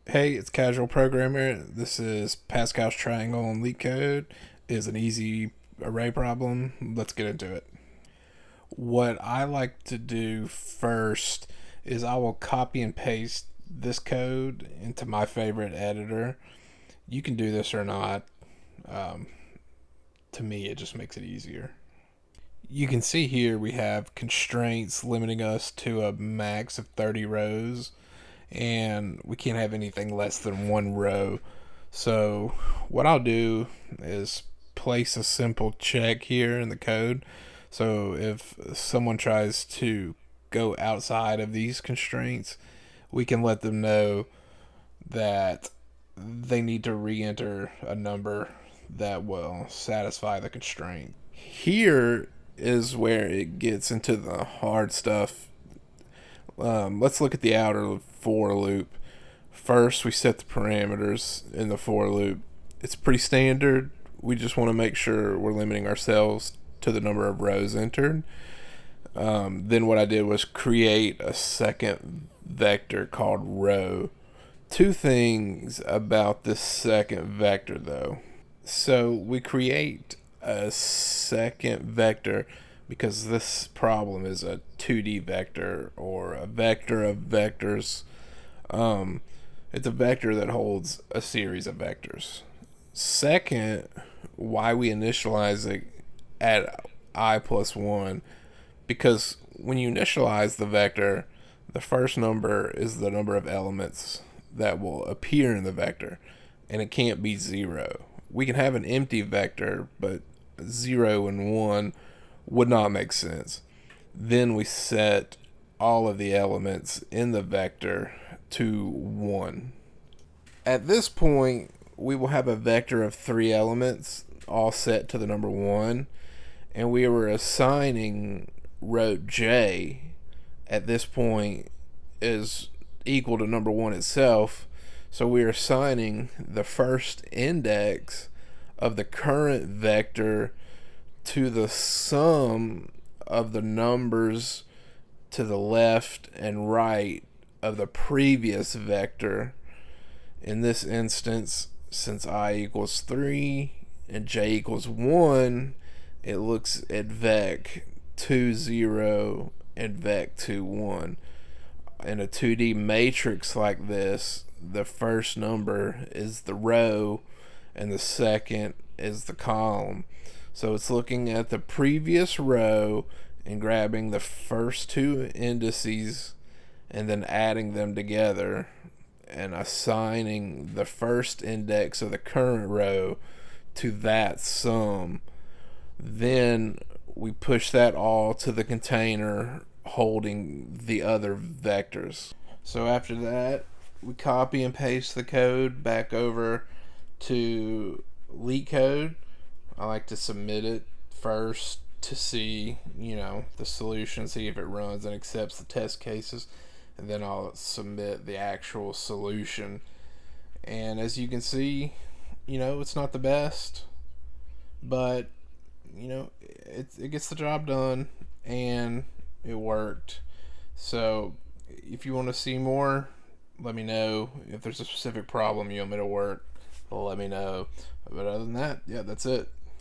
Hey, it's Casual Programmer. This is Pascal's triangle and leak code is an easy array problem. Let's get into it. What I like to do first is I will copy and paste this code into my favorite editor. You can do this or not. Um, to me, it just makes it easier. You can see here we have constraints limiting us to a max of 30 rows, and we can't have anything less than one row. So what I'll do is place a simple check here in the code. So if someone tries to go outside of these constraints, we can let them know that they need to re-enter a number that will satisfy the constraint. Here is where it gets into the hard stuff. Let's look at the outer for loop. First, we set the parameters in the for loop. It's pretty standard. We just want to make sure we're limiting ourselves to the number of rows entered. Then what I did was create a second vector called row. Two things about this second vector though. So we create a second vector because this problem is a 2D vector or a vector of vectors. It's a vector that holds a series of vectors. Second, why we initialize it at I plus 1, because when you initialize the vector, the first number is the number of elements that will appear in the vector, and it can't be 0. We can have an empty vector, but 0 and 1 would not make sense. Then we set all of the elements in the vector to 1. At this point, we will have a vector of 3 elements all set to the number 1, and we were assigning row j at this point is equal to number 1 itself. So we are assigning the first index of the current vector to the sum of the numbers to the left and right of the previous vector. In this instance, since I equals 3 and j equals 1, it looks at vec 2 0 and vec 2 1. In a 2D matrix like this, the first number is the row and the second is the column. So it's looking at the previous row and grabbing the first two indices and then adding them together and assigning the first index of the current row to that sum. Then we push that all to the container holding the other vectors. So after that, we copy and paste the code back over to LeetCode. I like to submit it first to see, the solution, see if it runs and accepts the test cases, and then I'll submit the actual solution. And as you can see, it's not the best, but it gets the job done and it worked. So if you want to see more, let me know. If there's a specific problem you want me to work, let me know. But other than that, yeah, that's it.